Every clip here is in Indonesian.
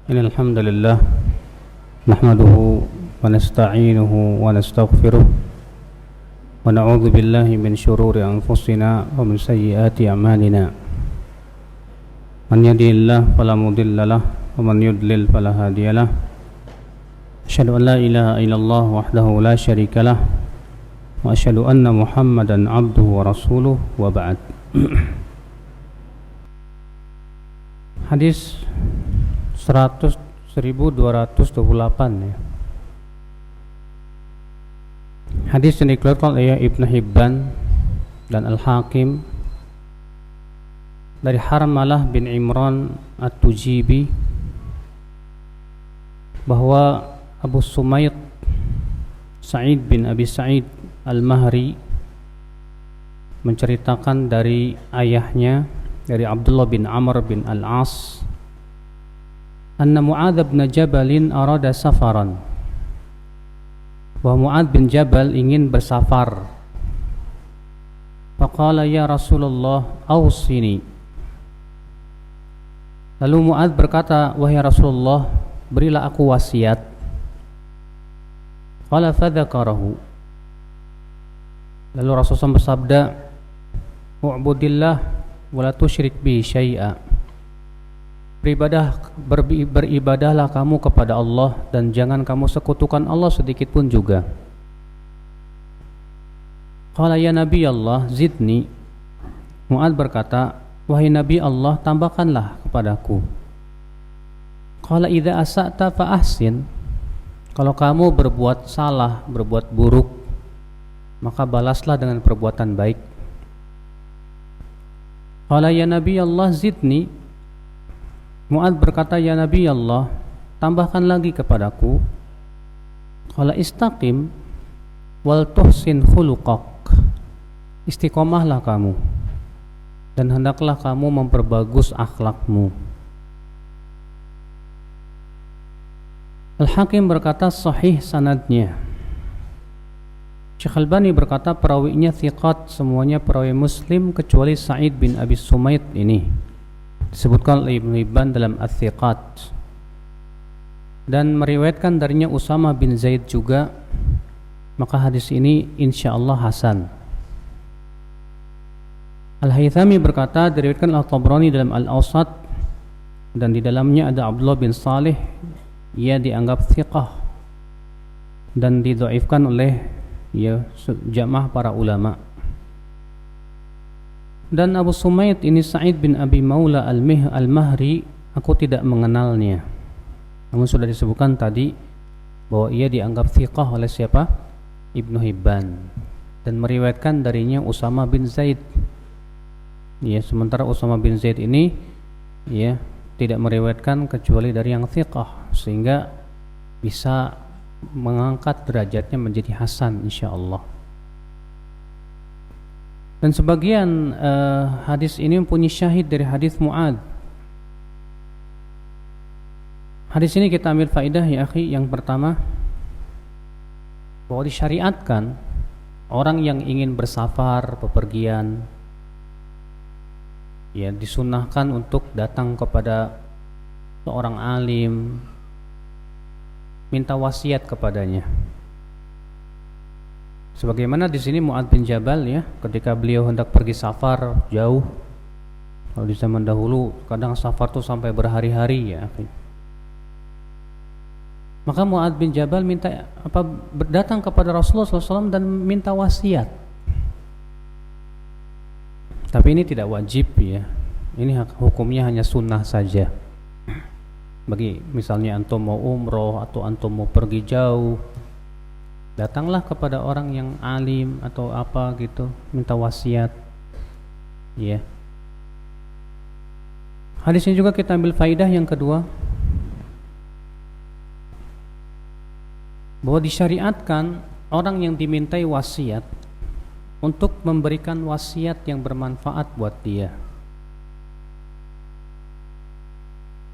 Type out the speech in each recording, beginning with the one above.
Innal hamdalillah nahmaduhu wa nasta'inuhu wa nastaghfiruh wa na'udzu billahi min shururi anfusina wa min sayyiati a'malina. Man yahdihillahu fala mudilla lahu wa man yudlil fala hadiya lahu. Asyhadu an la ilaha illallah wahdahu la syarika lahu wa asyhadu anna Muhammadan 'abduhu wa rasuluh wa ba'd. Hadis 1228 ya. Hadis yang dikeluarkan oleh Ibnu Hibban dan Al-Hakim dari Harmalah bin Imran At-Tujibi bahwa Abu Sumayt Sa'id bin Abi Sa'id Al-Mahri menceritakan dari ayahnya, dari Abdullah bin Amr bin Al-As, anna Mu'adz bin Jabal arada safaran, bahwa Mu'adz bin Jabal ingin bersafar. Faqala ya Rasulullah awsini. Lalu Mu'adz berkata, wahai Rasulullah, berilah aku wasiat. Qala fadzakarahu. Lalu Rasulullah bersabda, u'budillah wa la tusyrik bi syai'a. Beribadahlah kamu kepada Allah dan jangan kamu sekutukan Allah sedikit pun juga. Qala ya Nabi Allah zidni. Mu'adz berkata, wahai Nabi Allah, tambahkanlah kepadaku. Qala idza asa'ta fa ahsin. Kalau kamu berbuat salah, berbuat buruk, maka balaslah dengan perbuatan baik. Qala ya Nabi Allah zidni. Mu'adz berkata, ya Nabi Allah, tambahkan lagi kepadaku. Qala istaqim wal tuhsin khuluqak. Istiqomahlah kamu dan hendaklah kamu memperbagus akhlakmu. Al-Hakim berkata sahih sanadnya. Syekh Albani berkata perawinya thiqat, semuanya perawi Muslim kecuali Sa'id bin Abi Sumayt ini. Disebutkan oleh Ibnu Hibban dalam Ats-Thiqat. Dan meriwayatkan darinya Usama bin Zaid juga. Maka hadis ini insyaallah hasan. Al-Haythami berkata diriwayatkan Al-Tabrani dalam Al-Awsat, dan di dalamnya ada Abdullah bin Salih, ia dianggap thiqah dan didhaifkan oleh jamaah para ulama. Dan Abu Sumayt ini Sa'id bin Abi Maula Al-Mahri, aku tidak mengenalnya. Namun sudah disebutkan tadi bahwa ia dianggap thiqah oleh siapa? Ibnu Hibban, dan meriwayatkan darinya Usama bin Zaid. Ya, sementara Usama bin Zaid ini ya tidak meriwayatkan kecuali dari yang thiqah, sehingga bisa mengangkat derajatnya menjadi hasan insyaallah. Dan sebagian hadis ini mempunyai syahid dari hadis Mu'adz. Hadis ini kita ambil faedah ya akhi. Yang pertama, bahwa disyariatkan orang yang ingin bersafar, bepergian, ya disunnahkan untuk datang kepada seorang alim, minta wasiat kepadanya. Sebagaimana di sini Mu'adz bin Jabal ya, ketika beliau hendak pergi safar jauh. Kalau di zaman dahulu kadang safar tuh sampai berhari-hari ya. Maka Mu'adz bin Jabal datang kepada Rasulullah SAW dan minta wasiat. Tapi ini tidak wajib ya. Ini hukumnya hanya sunnah saja. Bagi misalnya antum mau umroh atau antum mau pergi jauh, datanglah kepada orang yang alim atau apa gitu, minta wasiat. Ya. Hadis ini juga kita ambil faidah yang kedua, bahwa disyariatkan orang yang dimintai wasiat untuk memberikan wasiat yang bermanfaat buat dia.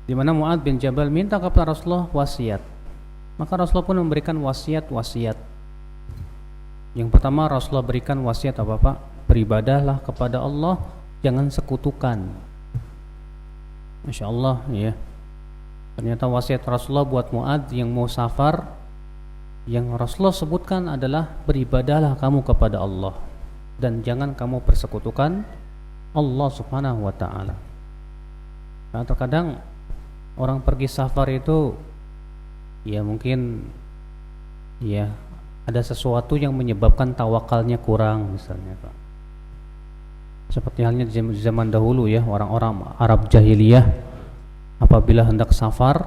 Di mana Mu'adz bin Jabal minta kepada Rasulullah wasiat, maka Rasulullah pun memberikan wasiat-wasiat. Yang pertama Rasulullah berikan wasiat apa Pak? Beribadahlah kepada Allah, jangan sekutukan. Masya Allah ya. Ternyata wasiat Rasulullah buat Mu'adz yang mau safar, yang Rasulullah sebutkan adalah beribadahlah kamu kepada Allah dan jangan kamu persekutukan Allah Subhanahu wa taala. Nah, terkadang orang pergi safar itu ya mungkin ya ada sesuatu yang menyebabkan tawakalnya kurang misalnya, Pak. Seperti halnya di zaman dahulu ya, orang-orang Arab jahiliyah apabila hendak safar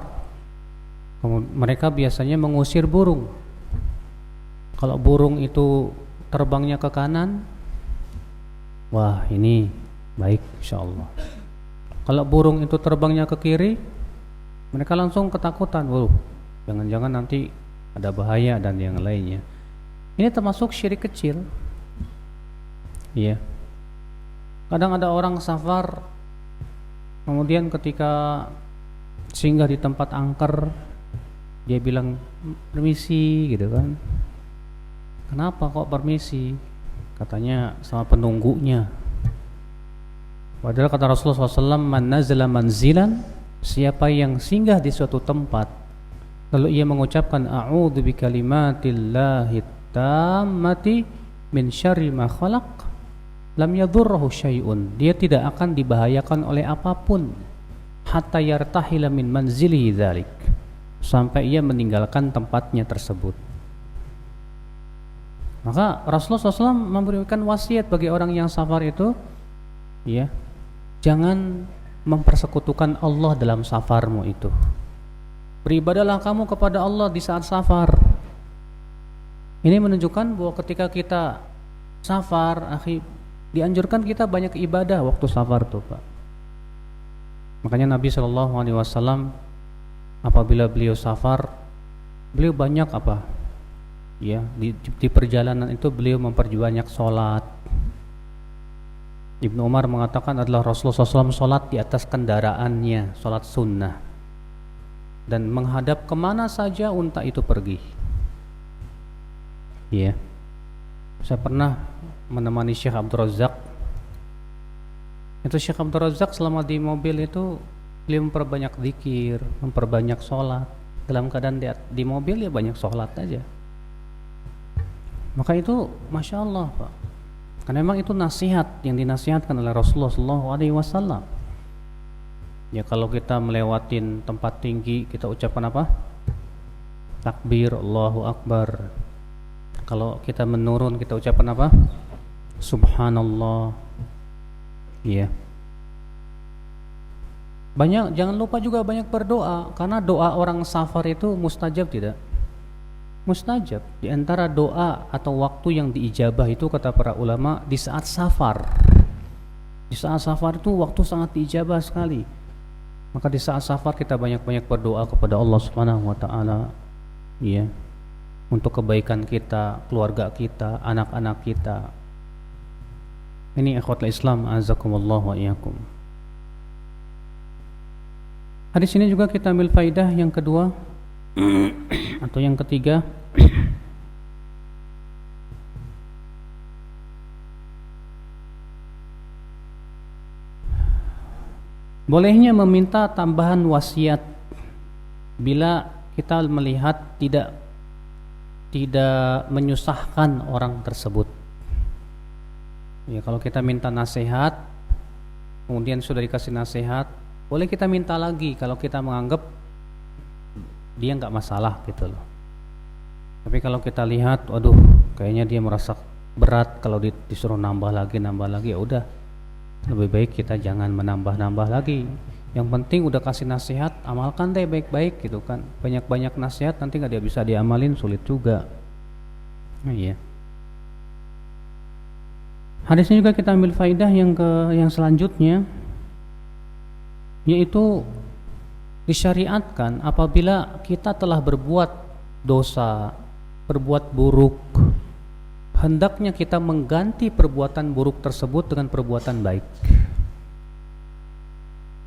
mereka biasanya mengusir burung. Kalau burung itu terbangnya ke kanan, wah ini baik insyaallah. Kalau burung itu terbangnya ke kiri, mereka langsung ketakutan, jangan-jangan nanti ada bahaya dan yang lainnya. Ini termasuk syirik kecil. Iya. Kadang ada orang safar, kemudian ketika singgah di tempat angker, dia bilang permisi gitu kan. Kenapa kok permisi? Katanya sama penunggunya. Padahal kata Rasulullah SAW, man nazala manzilan, siapa yang singgah di suatu tempat lalu ia mengucapkan a'udzu bikalimatillahi tammati min syarri ma khalaq, lam yadhurruhu syai'un, dia tidak akan dibahayakan oleh apapun hatta yartahila min manzilihi dzalik, sampai ia meninggalkan tempatnya tersebut. Maka Rasulullah SAW memberikan wasiat bagi orang yang safar itu, ya, jangan mempersekutukan Allah dalam safarmu itu. Beribadahlah kamu kepada Allah di saat safar. Ini menunjukkan bahwa ketika kita safar, dianjurkan kita banyak ibadah waktu safar tuh, Pak. Makanya Nabi SAW apabila beliau safar, beliau banyak apa? Ya, di perjalanan itu beliau memperbanyak sholat. Ibnu Umar mengatakan adalah Rasulullah SAW sholat di atas kendaraannya, sholat sunnah, dan menghadap kemana saja unta itu pergi. Ya, saya pernah menemani Syekh Abdul Razak. Itu Syekh Abdul Razak selama di mobil itu beliau memperbanyak zikir, memperbanyak sholat. Dalam keadaan di mobil ya banyak sholat aja. Maka itu Masya Allah, Pak. Karena memang itu nasihat yang dinasihatkan oleh Rasulullah SAW. Ya, kalau kita melewatin tempat tinggi, kita ucapkan apa? Takbir, Allahu Akbar. Kalau kita menurun, kita ucapkan apa? Subhanallah. Ya. Jangan lupa juga banyak berdoa, karena doa orang safar itu mustajab tidak? Mustajab. Di antara doa atau waktu yang diijabah itu kata para ulama di saat safar. Di saat safar itu waktu sangat diijabah sekali. Maka di saat safar kita banyak-banyak berdoa kepada Allah Subhanahu wa taala, ya, untuk kebaikan kita, keluarga kita, anak-anak kita. Ini ikhwatul Islam, azakumullah wa iyyakum. Hadis ini juga kita ambil faidah yang kedua atau yang ketiga. Bolehnya meminta tambahan wasiat bila kita melihat tidak menyusahkan orang tersebut. Ya, kalau kita minta nasihat, kemudian sudah dikasih nasihat, boleh kita minta lagi kalau kita menganggap dia nggak masalah gitu loh. Tapi kalau kita lihat, waduh, kayaknya dia merasa berat kalau disuruh nambah lagi, ya udah, lebih baik kita jangan menambah lagi. Yang penting udah kasih nasihat, amalkan deh baik-baik gitu kan. Banyak-banyak nasihat nanti nggak dia bisa diamalin, sulit juga. Nah, iya. Hadisnya juga kita ambil faidah yang selanjutnya, yaitu disyariatkan apabila kita telah berbuat dosa, berbuat buruk, hendaknya kita mengganti perbuatan buruk tersebut dengan perbuatan baik.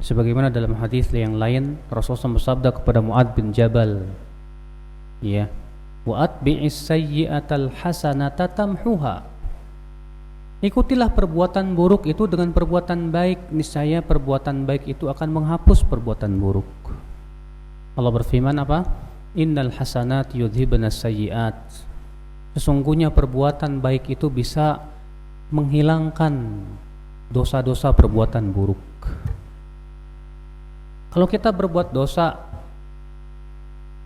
Sebagaimana dalam hadis yang lain Rasulullah bersabda kepada Mu'adz bin Jabal, ya, wa atbi'is sayyi'atal hasanata tamhuha. Ikutilah perbuatan buruk itu dengan perbuatan baik, niscaya perbuatan baik itu akan menghapus perbuatan buruk. Allah berfirman apa? Innal hasanat yudhibnas sayyiat. Sesungguhnya perbuatan baik itu bisa menghilangkan dosa-dosa perbuatan buruk. Kalau kita berbuat dosa,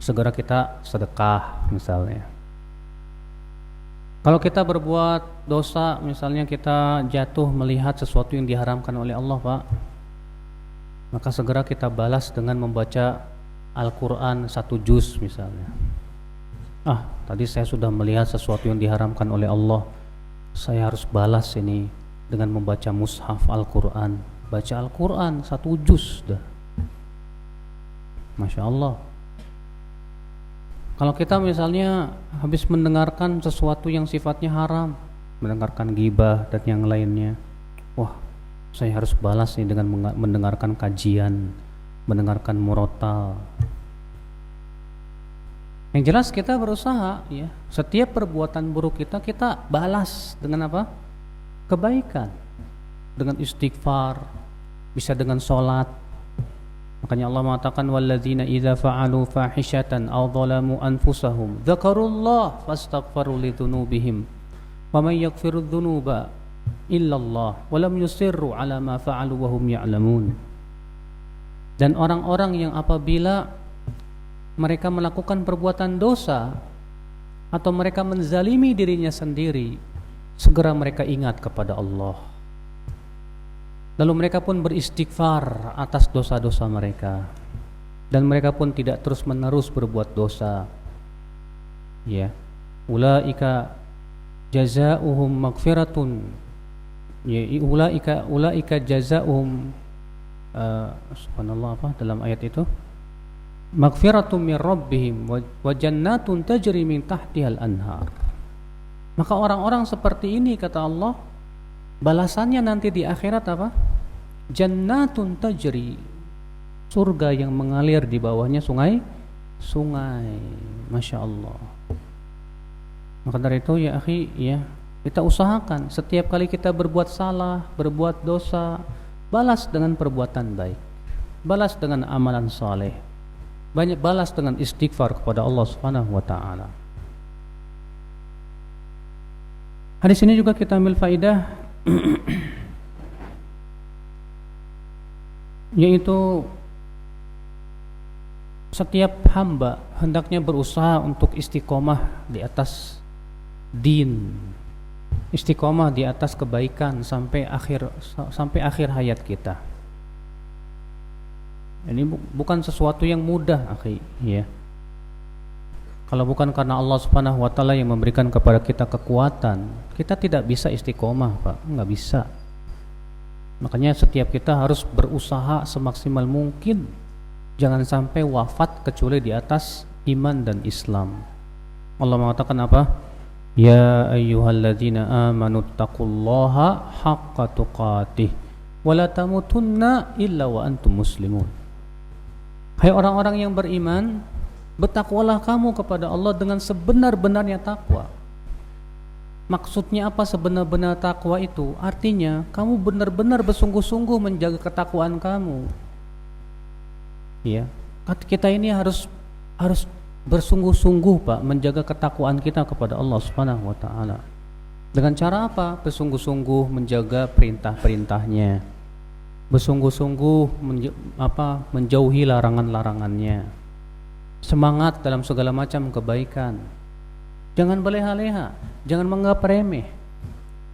segera kita sedekah misalnya. Kalau kita berbuat dosa, misalnya kita jatuh melihat sesuatu yang diharamkan oleh Allah, Pak, maka segera kita balas dengan membaca Al-Quran 1 juz misalnya. Tadi saya sudah melihat sesuatu yang diharamkan oleh Allah, saya harus balas ini dengan membaca mushaf Al-Quran. Baca Al-Quran 1 juz dah. Masya Allah. Kalau kita misalnya habis mendengarkan sesuatu yang sifatnya haram, mendengarkan ghibah dan yang lainnya, saya harus balas nih dengan mendengarkan kajian, mendengarkan murotal. Yang jelas kita berusaha, ya, setiap perbuatan buruk kita balas dengan apa? Kebaikan, dengan istighfar, bisa dengan sholat. Makanya Allah mengatakan walladzina idza fa'alu fahishatan aw dhalamu anfusahum dzakarullah fastaghfaru lidzunubihim wa may yaghfiru dzunuba illallah wa lam yusirru ala ma fa'alu wa hum ya'lamun. Dan orang-orang yang apabila mereka melakukan perbuatan dosa atau mereka menzalimi dirinya sendiri, segera mereka ingat kepada Allah. Lalu mereka pun beristighfar atas dosa-dosa mereka, dan mereka pun tidak terus-menerus berbuat dosa. Ya, ulaika jazaohum maghfiratun. Ya, ulaika jazaohum subhanallah, apa dalam ayat itu? Maghfiratum min rabbihim wa jannatun tajri min tahtihal anhar. Maka orang-orang seperti ini, kata Allah, balasannya nanti di akhirat apa? Jannatun tajri, surga yang mengalir di bawahnya sungai. Masya Allah. Maka dari itu ya akhi, ya, kita usahakan setiap kali kita berbuat salah, berbuat dosa, balas dengan perbuatan baik, balas dengan amalan saleh, banyak balas dengan istighfar kepada Allah Subhanahu wa taala. Hadis ini juga kita ambil faidah yaitu setiap hamba hendaknya berusaha untuk istiqomah di atas din, istiqomah di atas kebaikan sampai akhir hayat kita. Ini bukan sesuatu yang mudah, akhi, ya. Kalau bukan karena Allah Subhanahu wa taala yang memberikan kepada kita kekuatan, kita tidak bisa istiqomah, Pak. Enggak bisa. Makanya setiap kita harus berusaha semaksimal mungkin. Jangan sampai wafat kecuali di atas iman dan Islam. Allah mengatakan apa? Ya ayyuhalladzina amanu taqullaha haqqa tuqatih wa la tamutunna illa wa antum muslimun. Hai orang-orang yang beriman, bertakwalah kamu kepada Allah dengan sebenar-benarnya takwa. Maksudnya apa sebenar-benar takwa itu? Artinya kamu benar-benar bersungguh-sungguh menjaga ketakwaan kamu. Ya, kita ini harus bersungguh-sungguh, Pak, menjaga ketakwaan kita kepada Allah Subhanahu wa taala. Dengan cara apa? Bersungguh-sungguh menjaga perintah-perintahnya. Bersungguh-sungguh menjauhi larangan-larangannya. Semangat dalam segala macam kebaikan. Jangan berleha-leha, jangan menganggap remeh.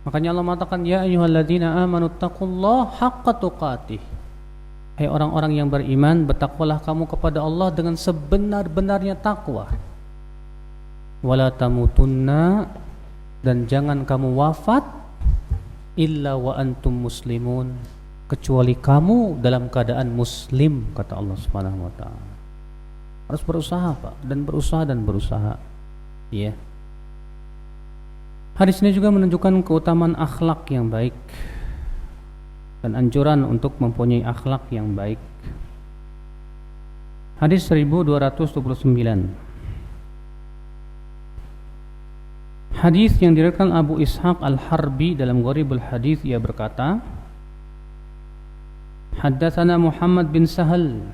Makanya Allah mengatakan ya ayyuhalladzina amanu taqullaha haqqa tuqatih. Hai orang-orang yang beriman, bertakwalah kamu kepada Allah dengan sebenar-benarnya takwa. Wala tamutunna, dan jangan kamu wafat illa wa antum muslimun, kecuali kamu dalam keadaan muslim, kata Allah Subhanahu wa taala. Harus berusaha, Pak, dan berusaha. Ya. Hadis ini juga menunjukkan keutamaan akhlak yang baik dan anjuran untuk mempunyai akhlak yang baik. Hadis 1229. Hadis yang diriwayatkan Abu Ishaq Al-Harbi dalam Gharibul Hadis, ia berkata, Haddatsana Muhammad bin Sahal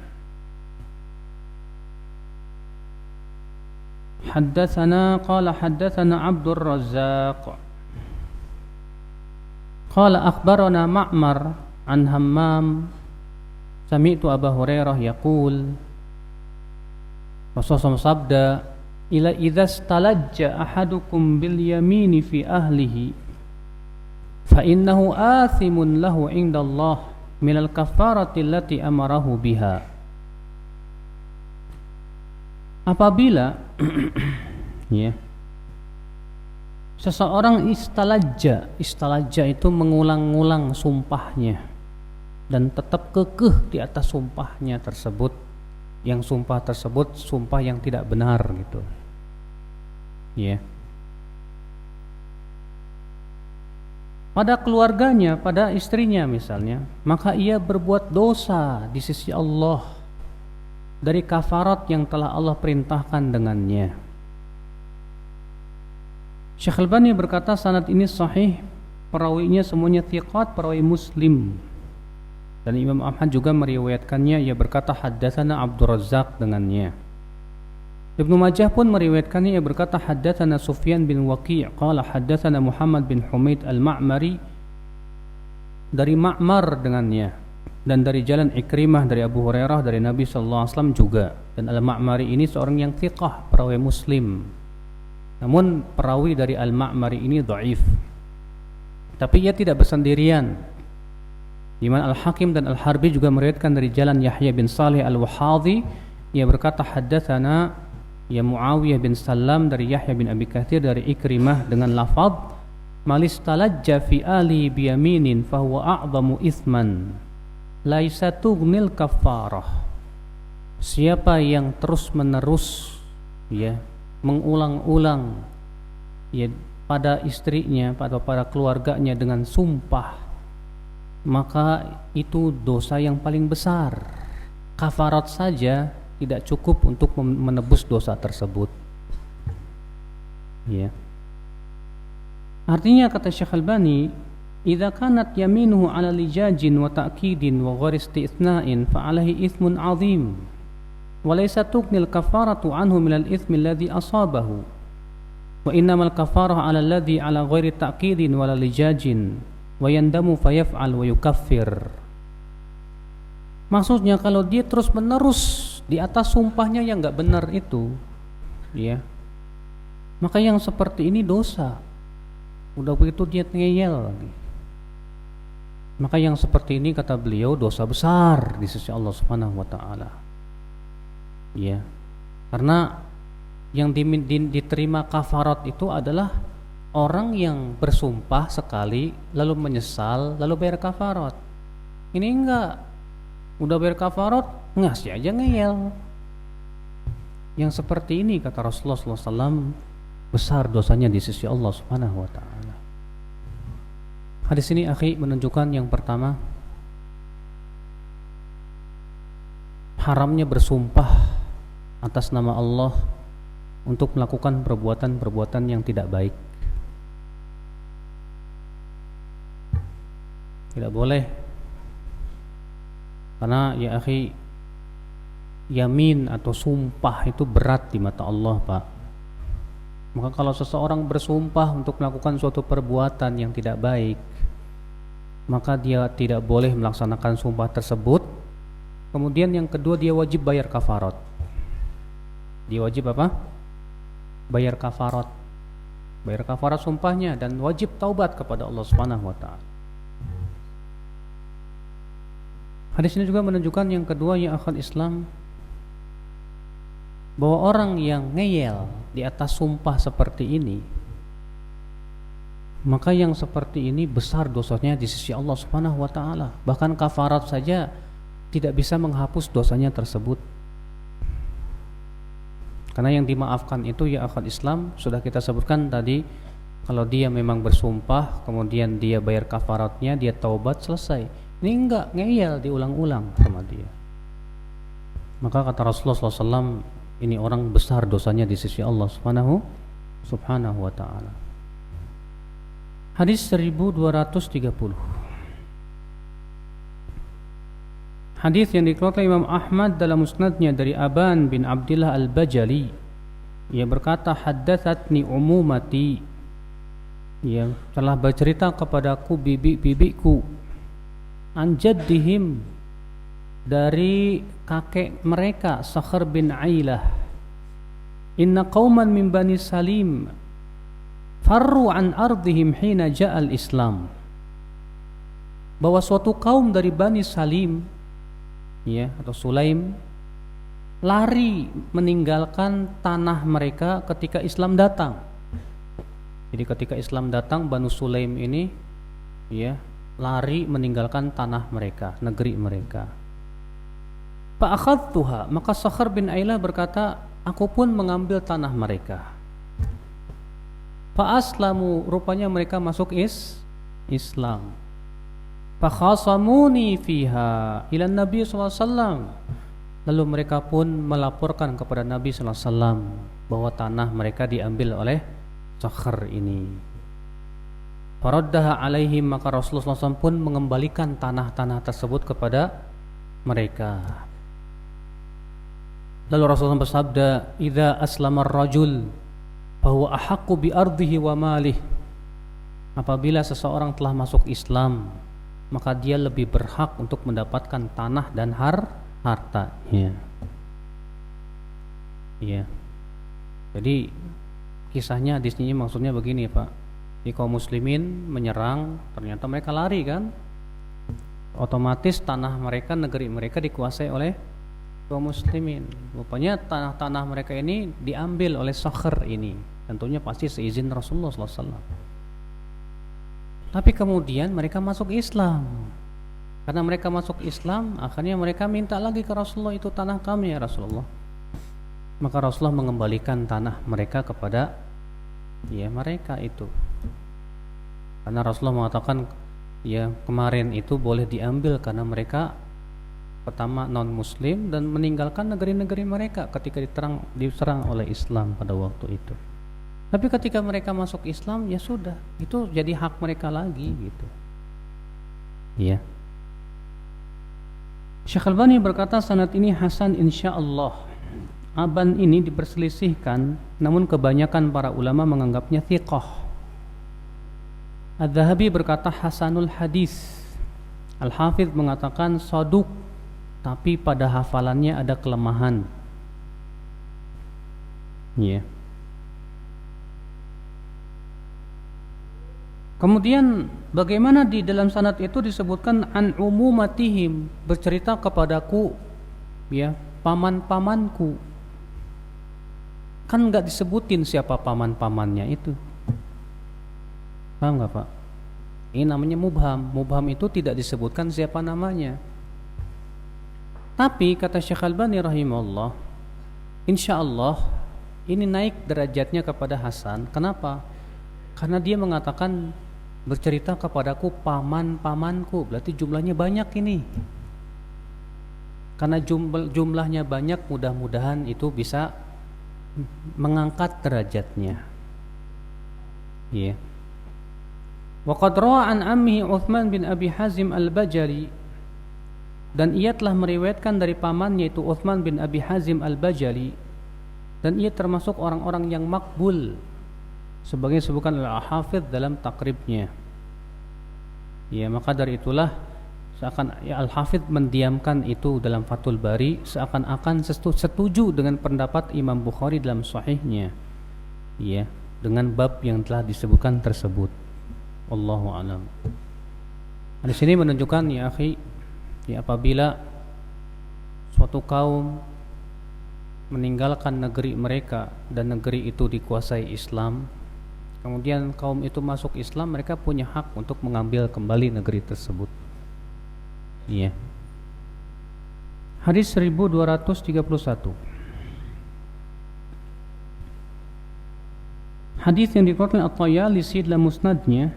حدثنا عبد الرزاق قال أخبرنا معمر عن همام سمعت أبا هريرة يقول Rasulullah sabda ila idza stalajja ahadukum bil yamini fi ahlihi fa innahu athimun lahu indallah minal kafarati allati amarahu biha. Apabila ya seseorang istalajja itu mengulang-ulang sumpahnya dan tetap kekeh di atas sumpahnya tersebut, yang sumpah tersebut sumpah yang tidak benar gitu ya, pada keluarganya, pada istrinya misalnya, maka ia berbuat dosa di sisi Allah dari kafarat yang telah Allah perintahkan dengannya. Syekh Albani berkata sanad ini sahih, perawinya semuanya thiqat, perawi Muslim. Dan Imam Ahmad juga meriwayatkannya, ia berkata haddatsana Abdur Razzaq dengannya. Ibnu Majah pun meriwayatkannya, ia berkata haddatsana Sufyan bin Waqi' qala haddatsana Muhammad bin Humaid al-Ma'mari dari Ma'mar dengannya, dan dari jalan Ikrimah dari Abu Hurairah dari Nabi sallallahu alaihi wasallam juga. Dan al-Ma'mari ini seorang yang thiqah, perawi Muslim. Namun perawi dari al-Ma'mari ini dhaif. Tapi ia tidak bersendirian, di mana Al-Hakim dan Al-Harbi juga meriwayatkan dari jalan Yahya bin Salih Al-Wahadhi, ia berkata haddatsana ya Muawiyah bin Salam dari Yahya bin Abi Katsir dari Ikrimah dengan lafaz malistalajja fi ali biyaminin fahuwa a'zamu ithman laisa tughnil kafarah. Siapa yang terus-menerus ya mengulang-ulang ya pada istrinya, pada keluarganya dengan sumpah, maka itu dosa yang paling besar. Kafarat saja tidak cukup untuk menebus dosa tersebut. Ya. Artinya kata Syekh Albani, "Idza kanat yaminuhu 'ala lijajin wa ta'kidin wa ghairi istithna'in fa 'alaihi ithmun 'azim wa laysa tuqnil kafaratu 'anhu min al-ithmi alladhi asabahu wa innamal kafaratu 'ala alladhi 'ala ghairi ta'kidin wa la lijajin wa yandamu fayaf'al wa yukaffir." Maksudnya kalau dia terus menerus di atas sumpahnya yang enggak benar itu ya, maka yang seperti ini dosa. Udah begitu dia ngeyel lagi, maka yang seperti ini kata beliau dosa besar di sisi Allah Subhanahu wa taala. Ya. Karena yang diterima kafarat itu adalah orang yang bersumpah sekali lalu menyesal lalu bayar kafarat. Ini enggak, udah bayar kafarat ngasih aja ngeyel. Yang seperti ini kata Rasulullah SAW besar dosanya di sisi Allah Subhanahu wa taala. Hadis ini akhi menunjukkan yang pertama, haramnya bersumpah atas nama Allah untuk melakukan perbuatan-perbuatan yang tidak baik. Tidak boleh. Karena ya akhi, yamin atau sumpah itu berat di mata Allah, Pak. Maka kalau seseorang bersumpah untuk melakukan suatu perbuatan yang tidak baik, maka dia tidak boleh melaksanakan sumpah tersebut. Kemudian yang kedua, dia wajib bayar kafarat. Dia wajib apa? Bayar kafarat. Bayar kafarat sumpahnya dan wajib taubat kepada Allah Subhanahu wa taala. Hadis ini juga menunjukkan yang kedua ya akhal Islam, bahwa orang yang ngeyel di atas sumpah seperti ini, maka yang seperti ini besar dosanya di sisi Allah Subhanahu wa taala. Bahkan kafarat saja tidak bisa menghapus dosanya tersebut. Karena yang dimaafkan itu ya akhal Islam sudah kita sebutkan tadi, kalau dia memang bersumpah kemudian dia bayar kafaratnya, dia taubat, selesai. Ini enggak, ngeyel diulang-ulang sama dia. Maka kata Rasulullah SAW, ini orang besar dosanya di sisi Allah Subhanahu wa taala. Hadis 1230. Hadis yang dikeluarkan Imam Ahmad dalam musnadnya dari Aban bin Abdullah Al-Bajali Ia berkata, haddatsatni umumati, ia telah bercerita kepadaku bibi-bibiku, an jaddihim, dari kakek mereka Sakhr bin Ailah, inna qauman min bani Salim farru an ardihim hina ja'al Islam, bahwa suatu kaum dari Bani Salim, ya, atau Sulaim, lari meninggalkan tanah mereka ketika Islam datang. Jadi ketika Islam datang, Banu Sulaim ini, ya, lari meninggalkan tanah mereka, negeri mereka. Fa akhadtuha, maka Sakhr bin Ailah berkata, aku pun mengambil tanah mereka. Fa aslamu, rupanya mereka masuk Islam. Fa khasamuni fiha ila Nabi sallallahu alaihi wasallam, lalu mereka pun melaporkan kepada Nabi sallallahu alaihi wasallam bahwa tanah mereka diambil oleh Sakhr ini. Faraddaha alaihim, maka Rasulullah SAW pun mengembalikan tanah-tanah tersebut kepada mereka. Lalu Rasulullah bersabda, idza aslama ar-rajul fahuwa ahaqqu bi ardihi wa malih, apabila seseorang telah masuk Islam, maka dia lebih berhak untuk mendapatkan tanah dan hartanya. Ya. Jadi kisahnya di sini maksudnya begini, Pak. Di kaum muslimin menyerang, ternyata mereka lari kan? Otomatis tanah mereka, negeri mereka dikuasai oleh kaum muslimin. Rupanya tanah-tanah mereka ini diambil oleh Sakhr ini. Tentunya pasti seizin Rasulullah SAW. Tapi kemudian mereka masuk Islam. Karena mereka masuk Islam, akhirnya mereka minta lagi ke Rasulullah, itu tanah kami ya Rasulullah. Maka Rasulullah mengembalikan tanah mereka kepada mereka itu. Karena Rasulullah mengatakan kemarin itu boleh diambil karena mereka pertama non muslim dan meninggalkan negeri-negeri mereka ketika diserang oleh Islam pada waktu itu. Tapi ketika mereka masuk Islam, ya sudah, itu jadi hak mereka lagi gitu. Iya. Syekh Albani berkata sanad ini hasan insyaallah. Aban ini diperselisihkan, namun kebanyakan para ulama menganggapnya thiqah. Adz-Dzahabi berkata hasanul hadis. Al-Hafidz mengatakan saduq, tapi pada hafalannya ada kelemahan. Ya. Kemudian bagaimana di dalam sanad itu disebutkan an umumatihim, bercerita kepadaku paman-pamanku. Kan enggak disebutin siapa paman-pamannya itu. Paham enggak, Pak? Ini namanya mubham. Mubham itu tidak disebutkan siapa namanya. Tapi kata Syekh Albani rahimahullah, insyaallah ini naik derajatnya kepada Hasan. Kenapa? Karena dia mengatakan bercerita kepadaku paman-pamanku, berarti jumlahnya banyak ini. Karena jumlahnya banyak, mudah-mudahan itu bisa mengangkat derajatnya. Ya. Wa qad rawa an ammihi Utsman bin Abi Hazim al-Bajali, dan ia telah meriwayatkan dari pamannya itu Utsman bin Abi Hazim al-Bajali, dan ia termasuk orang-orang yang makbul sebagai disebutkan oleh Al-Hafidz dalam takribnya. Ya, maka dari itulah Al-Hafidz mendiamkan itu dalam Fathul Bari, seakan-akan setuju dengan pendapat Imam Bukhari dalam sahihnya, ya, dengan bab yang telah disebutkan tersebut. Wallahu a'lam. Di sini menunjukkan ya akhi, apabila suatu kaum meninggalkan negeri mereka dan negeri itu dikuasai Islam, kemudian kaum itu masuk Islam, mereka punya hak untuk mengambil kembali negeri tersebut. Iya. Hadis 1231. Hadis yang dikeluarkan At-Tayalisi dalam musnadnya,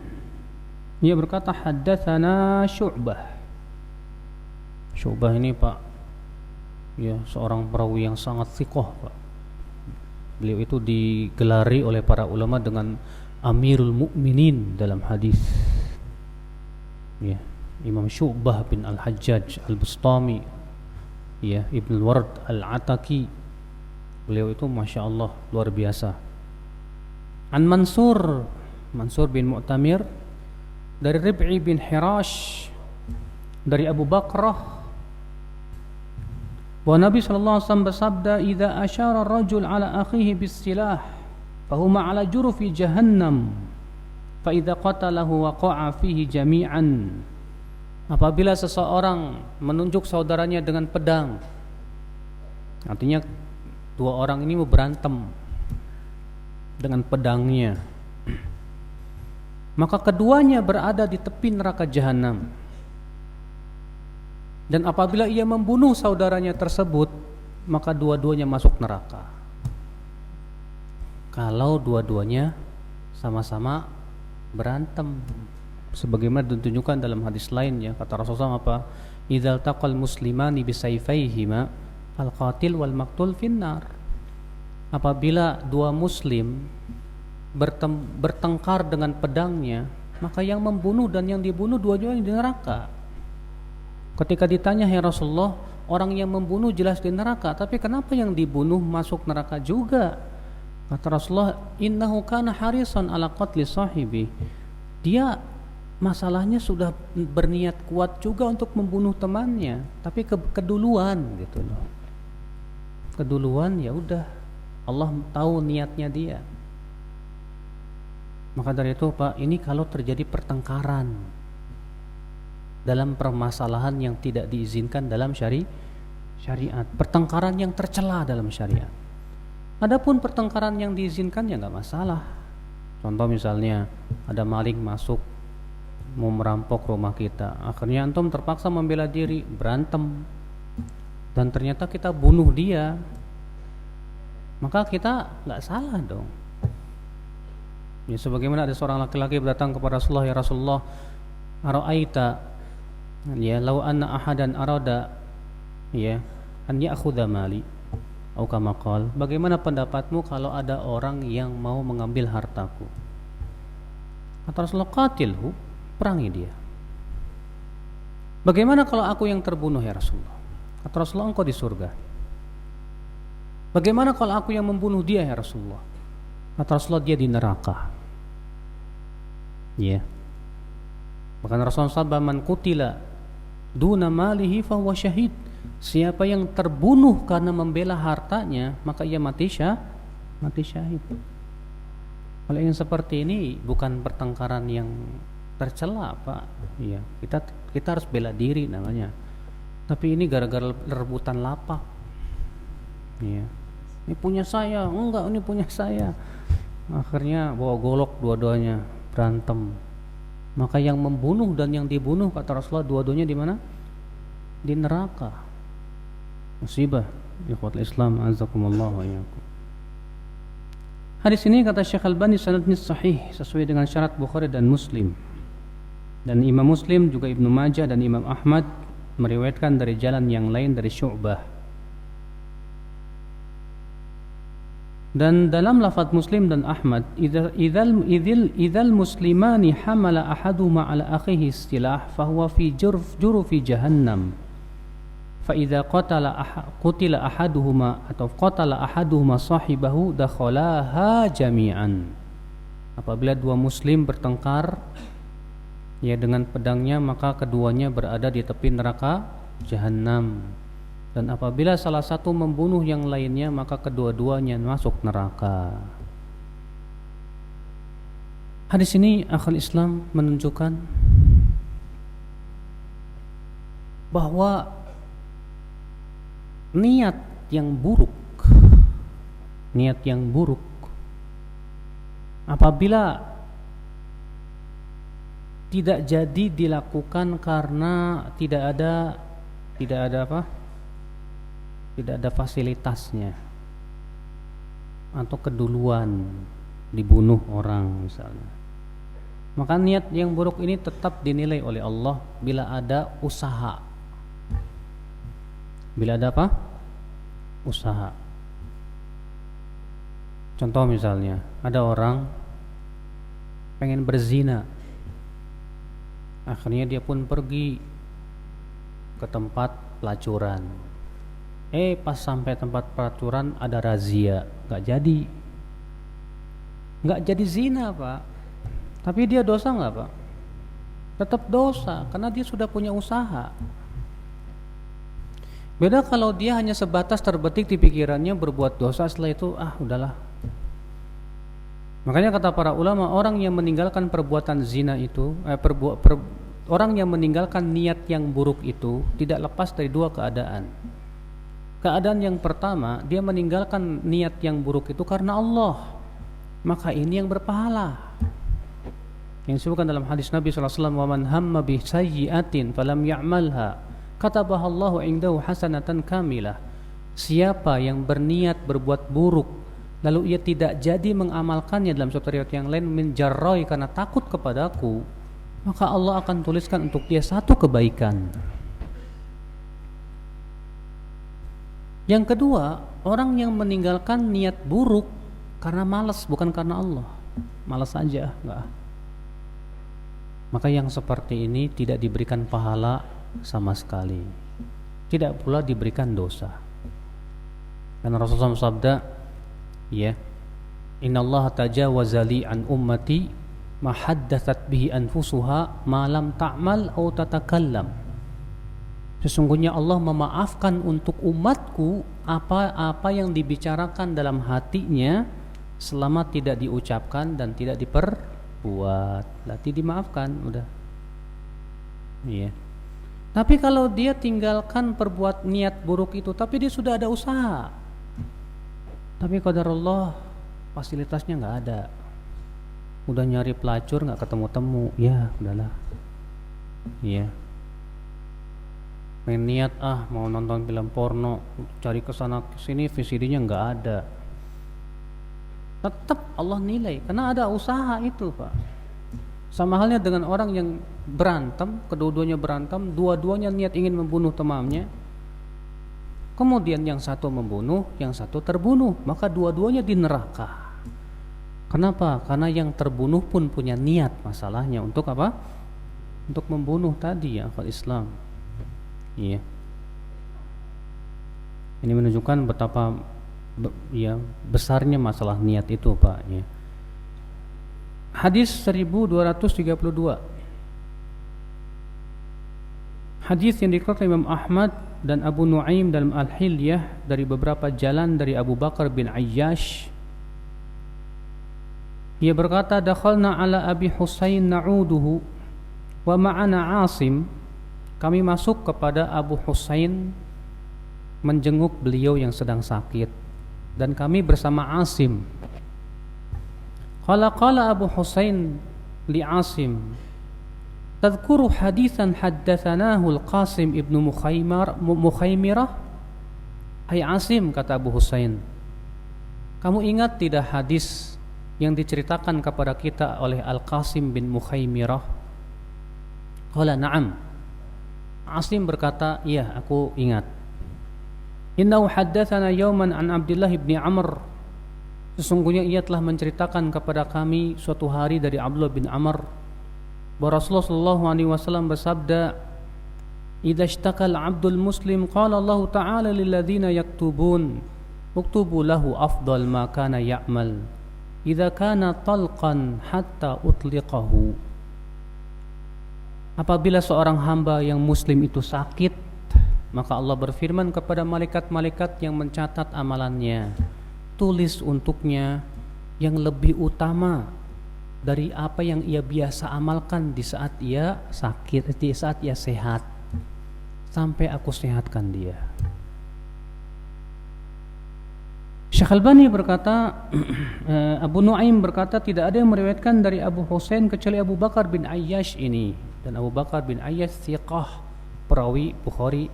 ia berkata haddatsana Syu'bah. Syu'bah ini Pak, ya, seorang perawi yang sangat thiqah, Pak. Beliau itu digelari oleh para ulama dengan Amirul Mukminin dalam hadis. Ya, Imam Syu'bah bin Al-Hajjaj Al-Bustami, ya, Ibn Ward Al-Ataki, Beliau itu Masya Allah luar biasa. An Mansur bin Mu'tamir, dari Rib'i bin Hirash, dari Abu Bakrah, bahwa Nabi SAW bersabda, "Idza asyara rajul ala akhihi bis-silah, fahuma ala jurufi jahannam, fa idza qatalahu waqa'a fihi jami'an." Apabila seseorang menunjuk saudaranya dengan pedang, artinya dua orang ini berantem dengan pedangnya, maka keduanya berada di tepi neraka jahanam. Dan apabila ia membunuh saudaranya tersebut, maka dua-duanya masuk neraka. Kalau dua-duanya sama-sama berantem, sebagaimana ditunjukkan dalam hadis lain, ya, kata Rasulullah apa? Idzal taqal muslimani bisayfayhima fal qatil wal maqtul finnar. Apabila dua muslim bertengkar dengan pedangnya, maka yang membunuh dan yang dibunuh dua-duanya di neraka. Ketika ditanya, "Ya Rasulullah, orang yang membunuh jelas di neraka, tapi kenapa yang dibunuh masuk neraka juga?" Kata Rasulullah, "Innahu kana harisan ala qatli sahibi." Dia masalahnya sudah berniat kuat juga untuk membunuh temannya, tapi keduluan gitu loh. Keduluan, ya udah, Allah tahu niatnya dia. Maka dari itu Pak, ini kalau terjadi pertengkaran dalam permasalahan yang tidak diizinkan dalam syariat, pertengkaran yang tercela dalam syariat. Adapun pertengkaran yang diizinkan ya nggak masalah. Contoh misalnya ada maling masuk mau merampok rumah kita, akhirnya antum terpaksa membela diri, berantem, dan ternyata kita bunuh dia, maka kita nggak salah dong. Ya, sebagaimana ada seorang laki-laki datang kepada Rasulullah, "Ya Rasulullah, ara'aita ya law anna ahadan arada ya an ya'khudha mali atau kama qala." Bagaimana pendapatmu kalau ada orang yang mau mengambil hartaku? Kata Rasulullah, "Qatilhu," perangi dia. "Bagaimana kalau aku yang terbunuh ya Rasulullah?" Kata Rasulullah, "Engkau di surga." "Bagaimana kalau aku yang membunuh dia ya Rasulullah?" Kata Rasulullah, "Dia di neraka." Ya. Bahkan Rasulullah SAW, "Man qutila duna malihi fahuwa syahid." Siapa yang terbunuh karena membela hartanya, maka ia mati syahid. Kalau yang seperti ini bukan pertengkaran yang tercela, Pak. Iya, kita harus bela diri namanya. Tapi ini gara-gara rebutan lapak. Iya. Ini punya saya, enggak, ini punya saya. Akhirnya bawa golok dua-duanya, berantem. Maka yang membunuh dan yang dibunuh, kata Rasulullah, dua-duanya di mana? Di neraka. Musibah. Ikhwatul Islam, azakumullah wa iyyakum. Hadis ini kata Syekh Albani sanadnya sahih sesuai dengan syarat Bukhari dan Muslim. Dan Imam Muslim juga Ibnu Majah dan Imam Ahmad meriwayatkan dari jalan yang lain dari Syu'bah. Dan dalam lafaz Muslim dan Ahmad, idzal muslimani hamala ahaduhuma ala akhihi istilah fahuwa fi jurfi jahannam. Fa idza qutila ahaduhuma atau qatala ahaduhuma sahibahu dakhalaha jami'an. Apabila dua muslim bertengkar ya dengan pedangnya, maka keduanya berada di tepi neraka jahanam. Dan apabila salah satu membunuh yang lainnya, maka kedua-duanya masuk neraka. Hadis ini akhul Islam menunjukkan bahwa niat yang buruk apabila tidak jadi dilakukan karena tidak ada fasilitasnya atau keduluan dibunuh orang misalnya, maka niat yang buruk ini tetap dinilai oleh Allah bila ada usaha. Bila ada apa? Usaha. Contoh misalnya, ada orang pengen berzina, akhirnya dia pun pergi ke tempat pelacuran. Pas sampai tempat peraturan ada razia, nggak jadi zina Pak. Tapi dia dosa nggak Pak? Tetap dosa, karena dia sudah punya usaha. Beda kalau dia hanya sebatas terbetik di pikirannya berbuat dosa, setelah itu udahlah. Makanya kata para ulama, orang yang meninggalkan perbuatan zina itu, orang yang meninggalkan niat yang buruk itu tidak lepas dari dua keadaan. Keadaan yang pertama, dia meninggalkan niat yang buruk itu karena Allah, maka ini yang berpahala. Yang disebutkan dalam hadis Nabi SAW, wa man hamma bi sayyi'atin falam ya'malha katabaha Allahu indahu hasanatan kamilah. Siapa yang berniat berbuat buruk lalu ia tidak jadi mengamalkannya, dalam suatu riwayat yang lain min jarroi, karena takut kepadaku, maka Allah akan tuliskan untuk dia satu kebaikan. Yang kedua, orang yang meninggalkan niat buruk karena malas, bukan karena Allah. Malas aja, enggak. Maka yang seperti ini tidak diberikan pahala sama sekali, tidak pula diberikan dosa. Karena Rasulullah sabda, ya, innallaha tajawaza li an ummati ma haddatsat bihi anfusuha ma lam ta'mal aw tatakallam. Sesungguhnya Allah memaafkan untuk umatku apa yang dibicarakan dalam hatinya selama tidak diucapkan dan tidak diperbuat. Berarti dimaafkan, udah. Iya. Tapi kalau dia tinggalkan perbuat niat buruk itu, tapi dia sudah ada usaha, tapi qadarullah fasilitasnya nggak ada, udah nyari pelacur nggak ketemu-temu, ya udahlah. Iya. Main niat mau nonton film porno, cari kesana kesini, VCD-nya nggak ada, tetap Allah nilai karena ada usaha itu Pak. Sama halnya dengan orang yang berantem, kedua-duanya berantem, dua-duanya niat ingin membunuh temannya, kemudian yang satu membunuh, yang satu terbunuh, maka dua-duanya di neraka. Kenapa? Karena yang terbunuh pun punya niat, masalahnya untuk apa? Untuk membunuh tadi, ya akal Islam. Iya. Ini menunjukkan betapa besarnya masalah niat itu Pak, ya. Hadis 1232. Hadis yang dikeluarkan Imam Ahmad dan Abu Nuaim dalam Al-Hilyah dari beberapa jalan dari Abu Bakar bin Ayyash. Ia berkata, dakhalna ala Abi Husain na'uduhu wa ma'ana Asim. Kami masuk kepada Abu Husain menjenguk beliau yang sedang sakit, dan kami bersama Asim. Qala Abu Husain li Asim, tadhkuru hadithan haddathanahu Al-Qasim ibnu Mukhaymirah. Hai Asim, kata Abu Husain, kamu ingat tidak hadis yang diceritakan kepada kita oleh Al-Qasim bin Mukhaymirah? Qala na'am. Asim berkata, iya, aku ingat. Innahu haddatsana yawman an Abdullah bin Amr. Sesungguhnya ia telah menceritakan kepada kami suatu hari dari Abdullah bin Amr bahwa Rasulullah sallallahu alaihi wasallam bersabda, "Idza ishtaqal 'abdul muslim qala Allah ta'ala lil ladzina yaktubun uktubu lahu afdal ma kana ya'mal idza kana talqan hatta utliqahu." Apabila seorang hamba yang muslim itu sakit, maka Allah berfirman kepada malaikat-malaikat yang mencatat amalannya, tulis untuknya yang lebih utama dari apa yang ia biasa amalkan di saat ia sakit, di saat ia sehat, sampai aku sehatkan dia. Syekh Albani berkata, Abu Nuaim berkata, tidak ada yang meriwayatkan dari Abu Husain kecuali Abu Bakar bin Ayyash ini, dan Abu Bakar bin Ayyash thiqah, perawi Bukhari,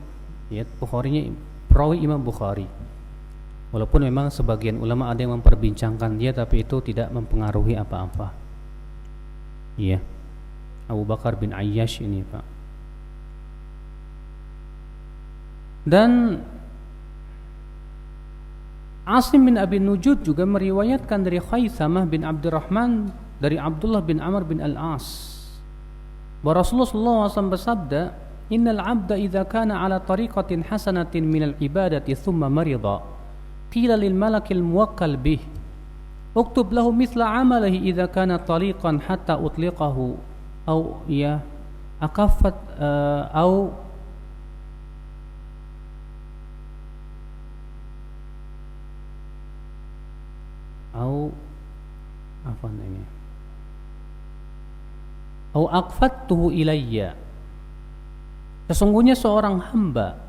ya, Bukharinya perawi Imam Bukhari. Walaupun memang sebagian ulama ada yang memperbincangkan dia, tapi itu tidak mempengaruhi apa-apa. Iya, Abu Bakar bin Ayyash ini Pak. Dan Asim bin Abi Nujud juga meriwayatkan dari Khaythamah bin Abdurrahman dari Abdullah bin Amr bin Al-As bahwa Rasulullah SAW bersabda, innal 'abda idza kana 'ala tariqatin hasanatin minal ibadati thumma marida qila lil malakil muwakkal bih uktub lahu mithla 'amalihi idza kana tariqan hatta utliqahu aw ya akaffat apa ini au aqfattuhu ilayya. Sesungguhnya seorang hamba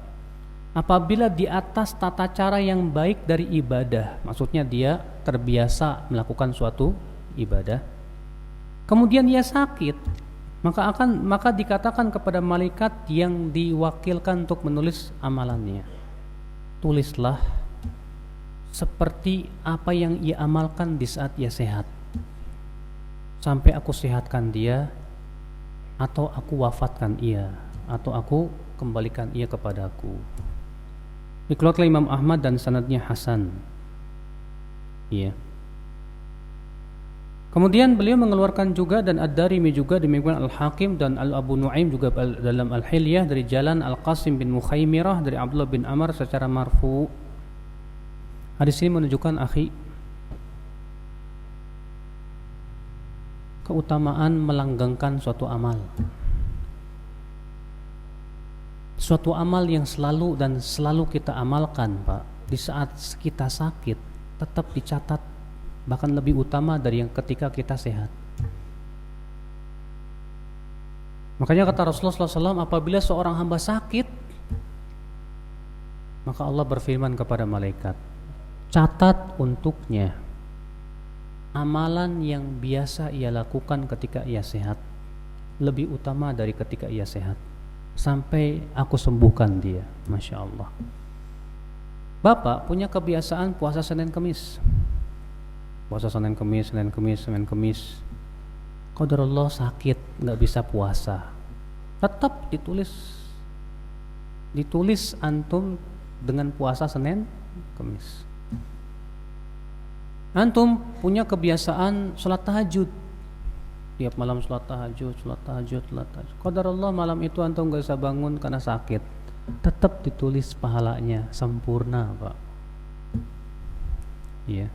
apabila di atas tata cara yang baik dari ibadah, maksudnya dia terbiasa melakukan suatu ibadah, kemudian ia sakit, maka dikatakan kepada malaikat yang diwakilkan untuk menulis amalannya, tulislah seperti apa yang ia amalkan di saat ia sehat, sampai aku sehatkan dia, atau aku wafatkan ia, atau aku kembalikan ia kepadaku. Dikeluarkan Imam Ahmad dan sanadnya hasan. Iya. Kemudian beliau mengeluarkan juga, dan Ad-Darimi juga, demikian Al-Hakim dan Al-Abu Nuaim juga dalam Al-Hilyah dari jalan Al-Qasim bin Mukhaimirah dari Abdullah bin Amr secara marfu. Hadis ini menunjukkan keutamaan melanggengkan suatu amal. Suatu amal yang selalu kita amalkan, Pak, di saat kita sakit tetap dicatat, bahkan lebih utama dari yang ketika kita sehat. Makanya kata Rasulullah SAW, apabila seorang hamba sakit, maka Allah berfirman kepada malaikat, catat untuknya amalan yang biasa ia lakukan ketika ia sehat, lebih utama dari ketika ia sehat, sampai aku sembuhkan dia. Masya Allah. Bapak punya kebiasaan puasa Senin Kemis. Puasa Senin Kemis. Qadarullah sakit, gak bisa puasa, tetap ditulis antum dengan puasa Senin Kemis. Antum punya kebiasaan sholat tahajud, tiap malam sholat tahajud. Qadarullah malam itu antum gak bisa bangun karena sakit, tetap ditulis pahalanya sempurna, Pak. Iya.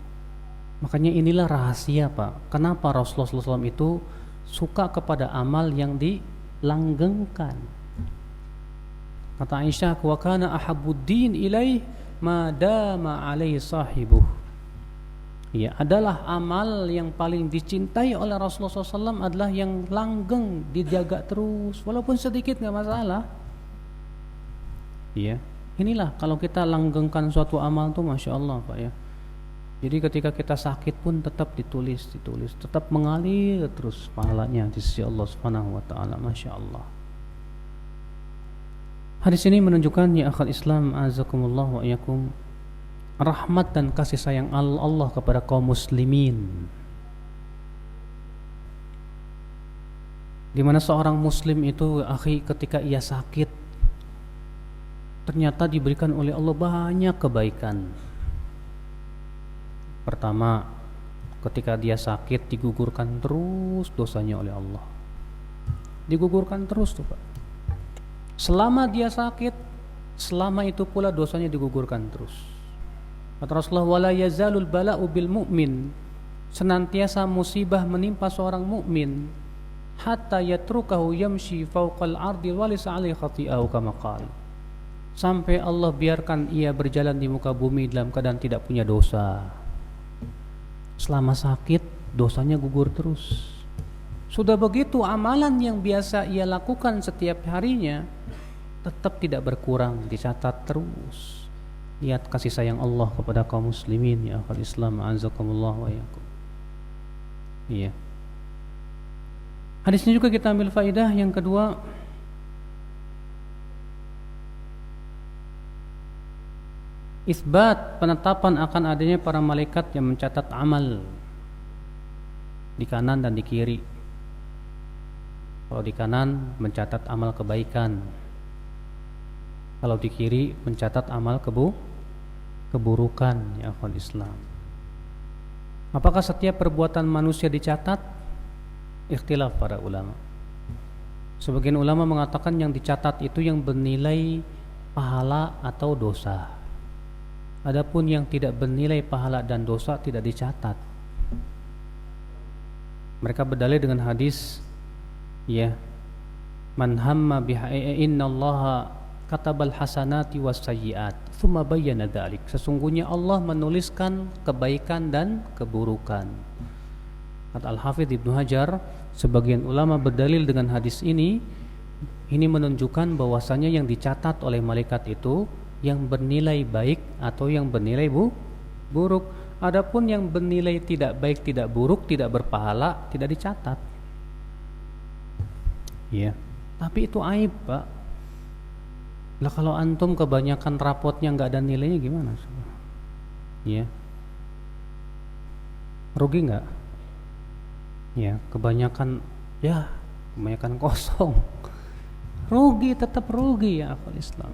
Makanya inilah rahasia, Pak, kenapa Rasulullah SAW itu suka kepada amal yang dilanggengkan. Kata Aisyah, wa kana ahabbuddin ilaih ma dama alaihi sahibuh. Ya, adalah amal yang paling dicintai oleh Rasulullah SAW adalah yang langgeng, dijaga terus, walaupun sedikit nggak masalah. Iya, inilah kalau kita langgengkan suatu amal tuh, masya Allah, Pak, ya. Jadi ketika kita sakit pun tetap ditulis, tetap mengalir terus pahalanya di sisi Allah Subhanahu Wa Taala, masya Allah. Hadis ini menunjukkan, ya akhal Islam, azakumullah wa iyyakum, rahmat dan kasih sayang Allah kepada kaum muslimin, di mana seorang muslim itu, akhi, ketika ia sakit ternyata diberikan oleh Allah banyak kebaikan. Pertama, ketika dia sakit digugurkan terus dosanya oleh Allah, digugurkan terus tuh, Pak. Selama dia sakit, selama itu pula dosanya digugurkan terus. Kata Rasulullah, wala yazalul bala'u bil mu'min, senantiasa musibah menimpa seorang mukmin, hatta yatrukahu yamshi fawqal ardi walis alaihi khati'ahu kama qala, sampai Allah biarkan ia berjalan di muka bumi dalam keadaan tidak punya dosa. Selama sakit dosanya gugur terus. Sudah begitu amalan yang biasa ia lakukan setiap harinya tetap tidak berkurang, dicatat terus. Lihat kasih sayang Allah kepada kaum muslimin, ya akhal Islam, azakumullah wa iyyakum. Iya. Hadis ini juga kita ambil faidah yang kedua, isbat penetapan akan adanya para malaikat yang mencatat amal di kanan dan di kiri. Kalau di kanan mencatat amal kebaikan, kalau di kiri mencatat amal keburukan, ya akhwal Islam. Apakah setiap perbuatan manusia dicatat? Ikhtilaf para ulama. Sebagian ulama mengatakan yang dicatat itu yang bernilai pahala atau dosa. Adapun yang tidak bernilai pahala dan dosa tidak dicatat. Mereka berdalil dengan hadis, ya, man hamma biha innallaha katabal hasanati was sayyiat tsumma bayyana dzalik. Sesungguhnya Allah menuliskan kebaikan dan keburukan. Kata Al-Hafidz Ibnu Hajar, sebagian ulama berdalil dengan hadis ini menunjukkan bahwasanya yang dicatat oleh malaikat itu yang bernilai baik atau yang bernilai buruk. Adapun yang bernilai tidak baik, tidak buruk, tidak berpahala, tidak dicatat. Ya, tapi itu aib, Pak. Lah kalau antum kebanyakan rapotnya nggak ada nilainya gimana? Ya, rugi nggak? Ya, kebanyakan kosong. Rugi, tetap rugi ya akal Islam.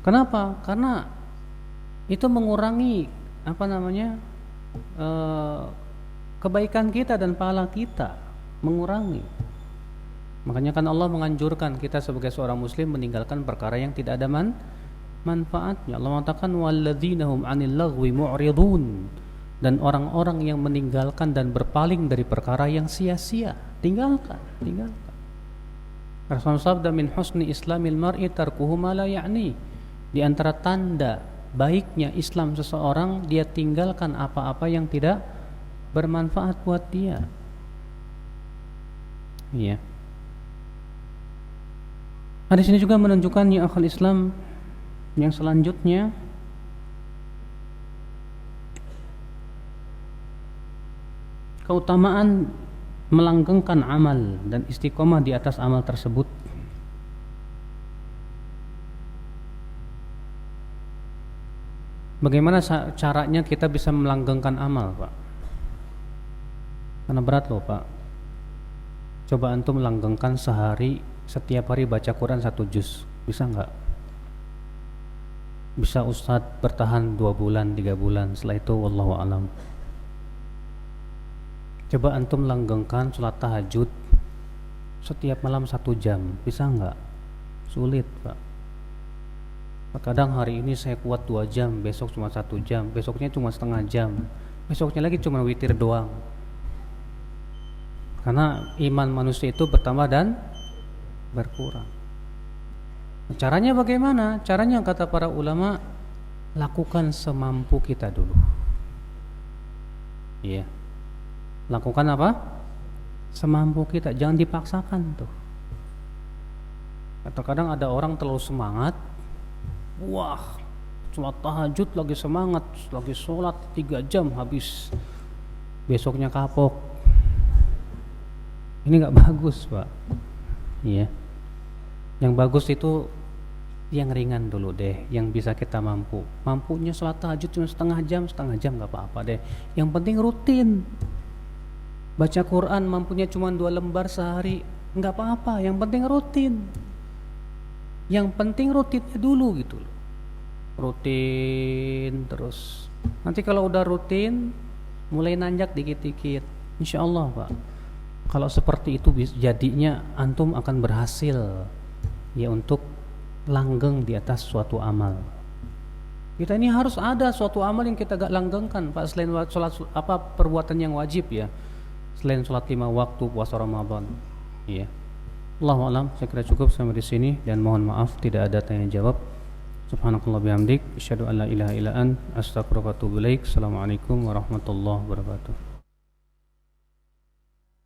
Kenapa? Karena itu mengurangi kebaikan kita dan pahala kita, mengurangi. Makanya kan Allah menganjurkan kita sebagai seorang muslim meninggalkan perkara yang tidak ada manfaatnya. Allah mengatakan walladzina hum 'anil laghwi mu'ridun, dan orang-orang yang meninggalkan dan berpaling dari perkara yang sia-sia, tinggalkan. Rasulullah sabda min husni islamil mar'i tarkuhu ma la ya'ni. Di antara tanda baiknya Islam seseorang, dia tinggalkan apa-apa yang tidak bermanfaat buat dia. Iya. Hadis ini juga menunjukkan ya akal Islam yang selanjutnya, keutamaan melanggengkan amal dan istiqomah di atas amal tersebut. Bagaimana caranya kita bisa melanggengkan amal, Pak? Karena berat loh, Pak. Coba antum langgengkan setiap hari baca Quran 1 juz. Bisa nggak? Bisa Ustadz bertahan 2 bulan, 3 bulan. Setelah itu wallahu alam. Coba antum langgengkan sholat tahajud setiap malam 1 jam. Bisa nggak? Sulit, Pak. Kadang hari ini saya kuat 2 jam, besok cuma 1 jam, besoknya cuma setengah jam, besoknya lagi cuma witir doang. Karena iman manusia itu bertambah dan berkurang. Caranya bagaimana? Caranya kata para ulama, lakukan semampu kita dulu. Iya. Lakukan apa? Semampu kita, jangan dipaksakan tuh. Kadang ada orang terlalu semangat. Wah, sholat tahajud lagi semangat, lagi sholat 3 jam habis, besoknya kapok. Ini gak bagus, Pak. Iya. Yang bagus itu yang ringan dulu deh, yang bisa kita mampu. Mampunya sholat tahajud cuma setengah jam gak apa-apa deh. Yang penting rutin. Baca Quran mampunya cuma 2 lembar sehari, gak apa-apa, yang penting rutin. Yang penting rutinnya dulu gitu loh. Rutin terus. Nanti kalau udah rutin, mulai nanjak dikit-dikit. Insya Allah, Pak. Kalau seperti itu jadinya antum akan berhasil ya untuk langgeng di atas suatu amal. Kita ini harus ada suatu amal yang kita gak langgengkan, Pak, selain sholat perbuatan yang wajib ya. Selain sholat 5 waktu, puasa Ramadan. Iya. Allahu a'lam, saya kira cukup sampai di sini dan mohon maaf tidak ada tanya jawab. Subhanakallah bihamdik, asyhadu an la ilaha illa ant, astaghfiruka wa atubu ilaik. Assalamualaikum warahmatullahi wabarakatuh.